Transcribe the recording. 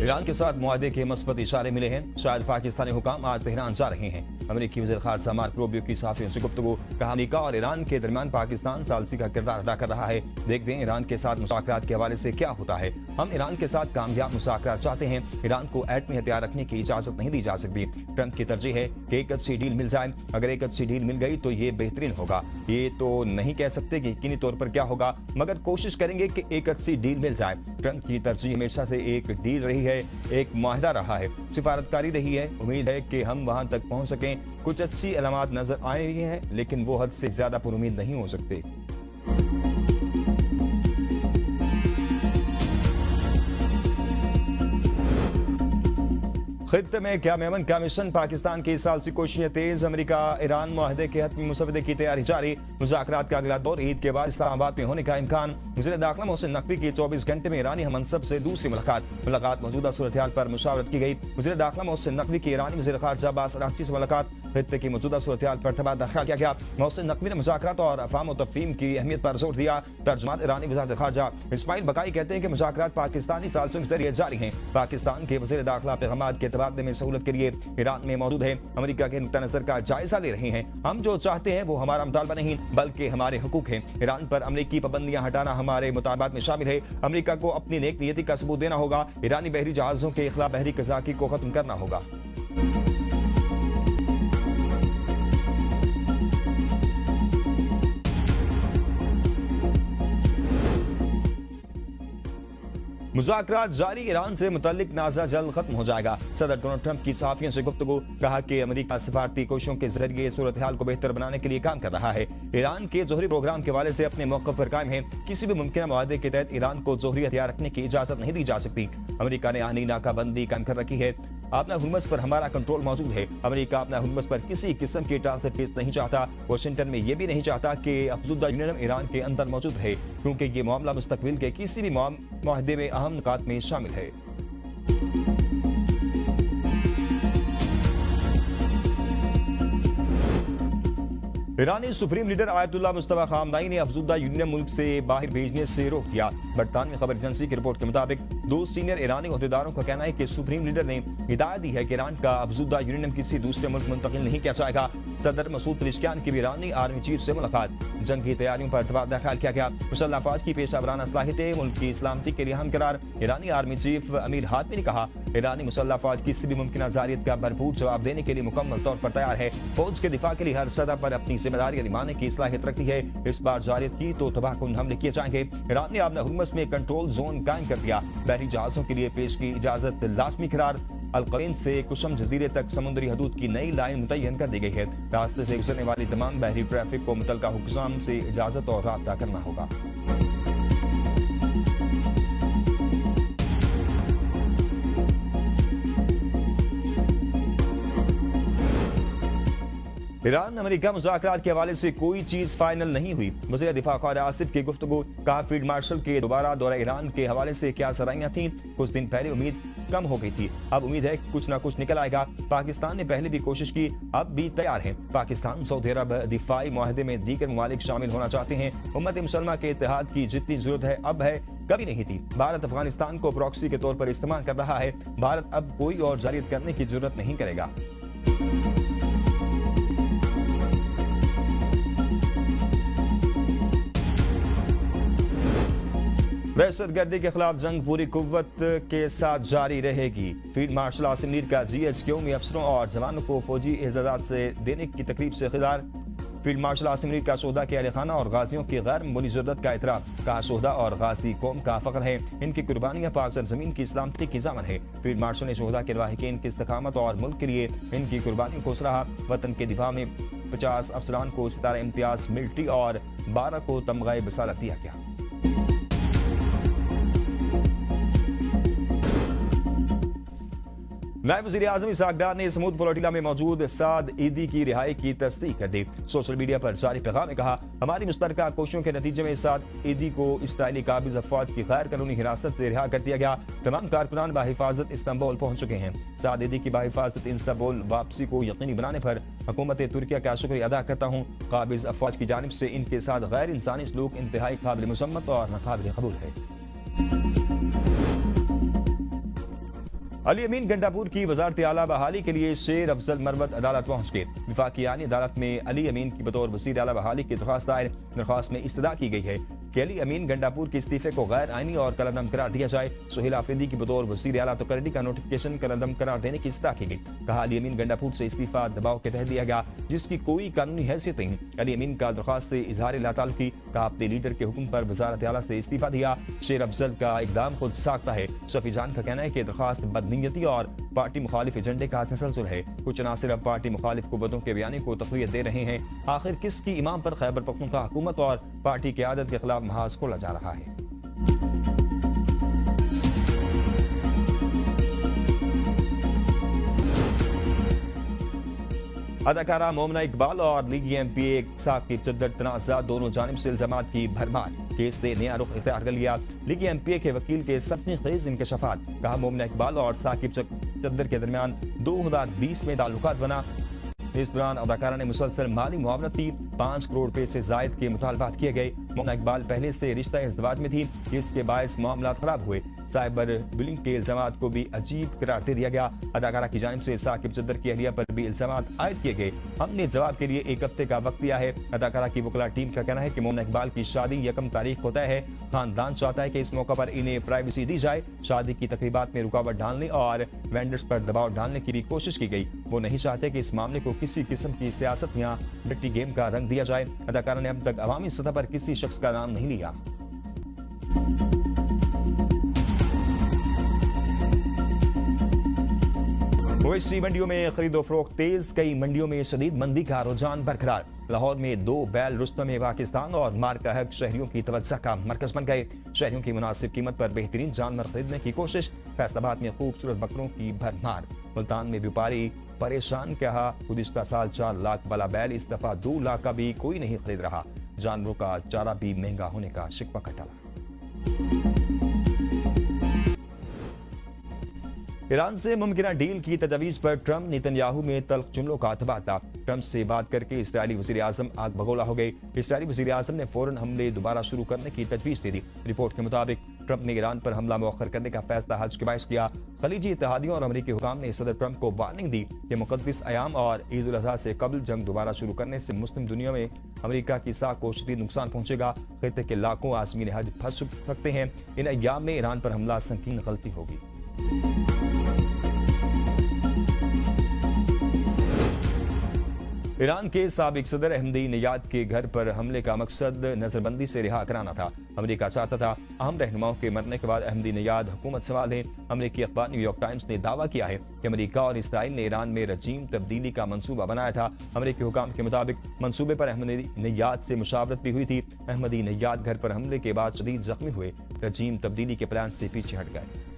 Iran के साथ मुआहदे के मस्बत इशारे मिले हैं। शायद पाकिस्तानी हुकाम आज तेहरान जा रहे हैं। अमेरिकी वज़ीर ख़ारजा मार्को रूबियो की सहाफ़ियों से गुफ्तगू। कहा अमेरिका और ईरान के दरमियान पाकिस्तान सालसी का किरदार अदा कर रहा है। देखते हैं ईरान के साथ मुज़ाकरात के हवाले से क्या होता है। हम ईरान के साथ कामयाब मुज़ाकरात चाहते हैं। ईरान को एटमी हथियार रखने की इजाज़त नहीं दी जा सकती। ट्रंप की तरजीह है कि एक अच्छी डील मिल जाए। अगर एक अच्छी डील मिल गई तो ये बेहतरीन होगा। ये तो नहीं कह सकते कि यकीनी तौर पर क्या होगा, मगर कोशिश करेंगे कि एक अच्छी डील मिल जाए। ट्रंप की तरजीह हमेशा से एक डील रही है, एक मुआहदा रहा है, सिफारतकारी रही है। उम्मीद है कि हम वहां तक पहुंच सकें। कुछ अच्छी अलामात नजर आ रही हैं, लेकिन वो हद से ज्यादा पुरुमीद नहीं हो सकते। खित्ते में क्या मेमन का मिशन। पाकिस्तान की इस साल से कोशिशें तेज। अमेरिका ईरान मुआहदे के हतमी मुसवदे की तैयारी जारी। मुज़ाकरात का अगला दौर ईद के बाद इस्लामाबाद में होने का इम्कान। वज़ीर दाखिला मोहसिन नकवी की 24 घंटे में ईरानी हमनसब से दूसरी मुलाकात मौजूदा सूरत हाल पर मुशावरत की गई। वज़ीर दाखिला मोहसिन नकवी की ईरानी वज़ीर ख़ारजा अब्बास अराग़ची से मुलाकात। खित्ते की मौजूदा सूरत हाल पर तबादला ख्याल किया गया। मोहसिन नकवी ने मुज़ाकरात और अफ़हाम व तफ़हीम की अहमियत पर जोर दिया। तर्जुमान ईरानी वज़ारत ख़ारजा इस्माइल बकाई कहते हैं कि मुज़ाकरात पाकिस्तानी सालसों के जरिए जारी हैं। पाकिस्तान के वज़ीर दाखिला पैगामात के तबादले में सहूलत के लिए ईरान में मौजूद है। अमेरिका के नुक्ता नजर का जायजा ले रहे हैं। हम जो चाहते हैं वो हमारा मुतालबा नहीं बल्कि हमारे हुकूक हैं। ईरान पर अमरीकी पाबंदियां हटाना हमारे मुतालबात में शामिल है। अमेरिका को अपनी नेक नियति का सबूत देना होगा। ईरानी बहरी जहाजों के खिलाफ बहरी कज़ाकी को खत्म करना होगा। मुज़ाकरात जारी। ईरान से मुतल्लिक नाज़ा जल्द खत्म हो जाएगा। सदर डोनाल्ड ट्रंप की सहाफ़ियों से गुफ्तगू। कहा कि अमेरिका सिफारती कोशिशों के जरिए सूरत हाल को बेहतर बनाने के लिए काम कर रहा है। ईरान के जोहरी प्रोग्राम के हवाले से अपने मौक़िफ़ पर कायम है। किसी भी मुमकिन मुआहदे के तहत ईरान को जोहरी हथियार रखने की इजाज़त नहीं दी जा सकती। अमेरिका ने आनी नाकाबंदी कायम कर रखी है। अपना हुर्मुज़ पर हमारा कंट्रोल मौजूद है। अमेरिका अपना हुर्मुज़ पर किसी किस्म की ट्रांसिट फीस नहीं चाहता। वाशिंगटन में यह भी नहीं चाहता कि अफजुदा यूरेनियम ईरान के अंदर मौजूद है, क्योंकि ये मामला मुस्तकबिल के किसी भी मुआहदे में अहम नुकात में शामिल है। ईरानी supreme leader Ayatollah Mustafa Khamenei ने अफजुदा यूरेनियम मुल्क से बाहर भेजने से रोक दिया। बरतानवी खबर एजेंसी की रिपोर्ट के मुताबिक 2 सीनियर ईरानी अहदेदारों का कहना है कि सुप्रीम लीडर ने हिदायत दी है कि ईरान का अफजुदा यूरेनियम किसी दूसरे मुल्क मुंतकिल नहीं किया जाएगा। सदर मसूद पेज़ेश्कियान की भी ईरानी आर्मी चीफ से मुलाकात। जंग की तैयारियों पर तबादला ख्याल किया गया। मुसल्लह अफवाज की पेशा वराना सलाहियतें मुल्क की सलामती के लिए अहम करार। ईरानी आर्मी चीफ अमीर हातमी ने कहा ईरानी मुसल्लह अफवाज किसी भी मुमकिन जारियत का भरपूर जवाब देने के लिए मुकम्मल तौर पर तैयार है। फौज के दिफा के लिए हर सतह पर अपनी जिम्मेदारी निभाने की सलाहियत रखती है। इस बार जारियत की तो तबाहकुन हमले किए जाएंगे। ईरान ने अपना हुर्मुज़ में कंट्रोल जोन कायम कर दिया। बहरी जहाजों के लिए पेश की इजाजत लाजमी करार। अलकरीन से कुशम जजीरे तक समुद्री हदूद की नई लाइन मुतय्यन कर दी गई है। रास्ते से गुजरने वाली तमाम बहरी ट्रैफिक को मुतलका हुक्काम से इजाजत और राब्ता करना होगा। ईरान अमेरिका मुज़ाकरात के हवाले से कोई चीज फाइनल नहीं हुई। वज़ीर दिफा ख़ालिद आसिफ की गुफ्तगू। कहा फील्ड मार्शल के दोबारा दौरा ईरान के हवाले से क्या सराहियां थीं। कुछ दिन पहले उम्मीद कम हो गई थी, अब उम्मीद है कुछ ना कुछ निकल आएगा। पाकिस्तान ने पहले भी कोशिश की, अब भी तैयार है। पाकिस्तान सऊदी अरब दिफाई मुआहदे में दीगर ममालिक शामिल होना चाहते हैं। उम्मत मुसलमा के इत्तेहाद की जितनी जरूरत है अब है, कभी नहीं थी। भारत अफगानिस्तान को प्रॉक्सी के तौर पर इस्तेमाल कर रहा है। भारत अब कोई और जारियत करने की जरूरत नहीं करेगा। दहशतगर्दी के खिलाफ जंग पूरी कुव्वत के साथ जारी रहेगी। फील्ड मार्शल आसिम मीर का GHQ में अफसरों और जवानों को फौजी एजाज़ात से देने की तकरीब से खिताब। फील्ड मार्शल आसिम मीर का शोहदा के अहल खाना और गाजियों की गैर मामूली ज़रूरत का एतराफ़। कहा शोहदा और गाजी कौम का फ़ख्र है, इनकी कुर्बानियाँ पाक सरज़मीन की सलामती की ज़ामन है। फील्ड मार्शल ने शोहदा के लवाहिकीन की इस्तकामत और मुल्क के लिए इनकी कुर्बानियों को सराहा। वतन के दिफा में 50 अफसरान को सितारा इम्तियाज मिलिट्री और 12 को तमग़ाए बसालत दिया गया। नायब वज़ीर आज़म इसहाक़ डार ने समूद फ्लोटिला में मौजूद साद ईदी की रिहाई की तस्दीक कर दी। सोशल मीडिया पर जारी पैगाम में कहा हमारी मुश्तरका कोशिशों के नतीजे में साद ईदी को इसराइली काबिज अफवाज की गैर कानूनी हिरासत से रिहा कर दिया गया। तमाम कारकुनान बाहिफाजत इस्तांबुल पहुंच चुके हैं। साद ईदी की बाहिफाजत इस्तांबुल वापसी को यकीनी बनाने पर हुकूमत तुर्किया का शुक्रिया अदा करता हूँ। काबिज अफवाज की जानिब से इनके साथ गैर इंसानी सलूक इंतहाई काबिल मुसम्मत और नाकाबिल कबूल है। अली अमीन गंडापुर की वजारत आला बहाली के लिए शेर अफजल मरवत अदालत पहुंच गए। विफाकी आनी अदालत में अली अमीन की बतौर वज़ीर आला बहाली की दरख्वास्त दायर। दरख्वास्त में इस्तदा की गई है कि अली अमीन गंडापुर के इस्तीफे को गैर आईनी और कलअदम करार दिया जाए। सुहेल आफरीदी की बतौर वज़ीर आला तकर्री का नोटिफिकेशन कलअदम करार देने की इस्तदा की गई। कहा अली अमीन गंडापुर से इस्तीफा दबाव के तहत दिया गया जिसकी कोई कानूनी हैसियत नहीं। अली अमीन का दरख्वास्त से इजहार लाताल्लुकी का अपने लीडर के हुक्म पर वजारत आला से इस्तीफा दिया। शेर अफजल का इकदाम खुद साख्ता है। शफी जान का कहना है कि दरख्वास्त बदनीयती और पार्टी मुखालिफ एजेंडे का तसलसल है। कुछ अनासिर अब पार्टी मुखालिफ कुव्वतों के बयानी को तक़वियत दे रहे हैं। आखिर किसकी इमाम पर खैबर पख्तूनख्वा हुकूमत और पार्टी की आदत के खिलाफ महाज खोला जा रहा है। अदाकारा मोमना इकबाल और लीगी एमपी साकिब चद्दर तनाज़ा दोनों जानिब से इल्जामात की भरमार। केस ने नया रुख इख्तियार कर लिया। लीगी एमपी के वकील के सनसनीखेज इंकशाफात। कहा मोमना इकबाल और साकिब चद्दर के दरमियान 2020 में ताल्लुकात बना। इस दौरान अदाकारा ने मुसलसल माली मुआवनत दी। 5 करोड़ रुपए से जायद के मुतालबात किए गए। मोमना इकबाल पहले से रिश्ता इज़्दिवाज में थी जिसके बायस मामला खराब हुए। साइबर बुलिंग के इल्जामात को भी अजीब करार दे दिया गया। अदाकारा की जानिब से साकिब चद्दर की अहलिया पर भी इल्जामात आयद किए गए। हमने जवाब के लिए 1 हफ्ते का वक्त दिया है। अदाकारा की वकला टीम का कहना है कि मोमना इकबाल की शादी 1 तारीख को तय है। खानदान चाहता है कि इस मौका पर इन्हें प्राइवेसी दी जाए। शादी की तकरीबात में रुकावट डालने और वेंडर्स पर दबाव डालने की भी कोशिश की गई। वो नहीं चाहते कि इस मामले को किसी किस्म की सियासत या डट्टी गेम का रंग दिया जाए। अदाकारा ने अब तक अवामी सतह पर किसी शख्स का नाम नहीं लिया। मवेशी मंडियों में खरीदो फरोख्त तेज। कई मंडियों में शदीद मंदी का रुझान बरकरार। लाहौर में 2 बैल रुस्तम पाकिस्तान और मार्का हक शहरियों की तवज्जो का मरकज बन गए। शहरियों की मुनासिब कीमत पर बेहतरीन जानवर खरीदने की कोशिश। फैसलाबाद में खूबसूरत बकरों की भरमार। मुल्तान में व्यापारी परेशान। कहा गुज़िश्ता साल 4 लाख वाला बैल इस दफा 2 लाख का भी कोई नहीं खरीद रहा। जानवरों का चारा भी महंगा होने का शिकवा कटा। ईरान से मुमकिना डील की तजवीज़ पर ट्रंप नेतन्याहू में तल्ख जुमलों का तबादला। ट्रंप से बात करके इसराइली वज़ीर आज़म आग बगोला हो गए। इसराइली वज़ीर आज़म ने फौरन हमले दोबारा शुरू करने की तजवीज़ दे दी। रिपोर्ट के मुताबिक ट्रंप ने ईरान पर हमला मौखर करने का फैसला हज के बायस किया। खलीजी इत्तेहादियों और अमरीकी हुकाम ने सदर ट्रंप को वार्निंग दी कि मुक़द्दस अयाम और ईद उल अज़हा से कबल जंग दोबारा शुरू करने से मुस्लिम दुनिया में अमरीका की साख को शदीद नुकसान पहुंचेगा। खित्ते के लाखों आज़मीन हज फंस सकते हैं। इन अय्याम में ईरान पर हमला संगीन गलती होगी। ईरान के साबिक सदर अहमदी नियाद के घर पर हमले का मकसद नजरबंदी से रिहा कराना था। अमेरिका चाहता था अहम रहनुमाओं के मरने के बाद अहमदी नियाद हुकूमत संभाले। अमेरिकी अखबार न्यूयॉर्क टाइम्स ने दावा किया है कि अमेरिका और इसराइल ने ईरान में रजीम तब्दीली का मंसूबा बनाया था। अमेरिकी हुकाम के मुताबिक मंसूबे पर अहमदी नियाद से मुशावरत भी हुई थी। अहमदी नियाद घर पर हमले के बाद शदीद जख्मी हुए। रजीम तब्दीली के प्लान से पीछे हट गए।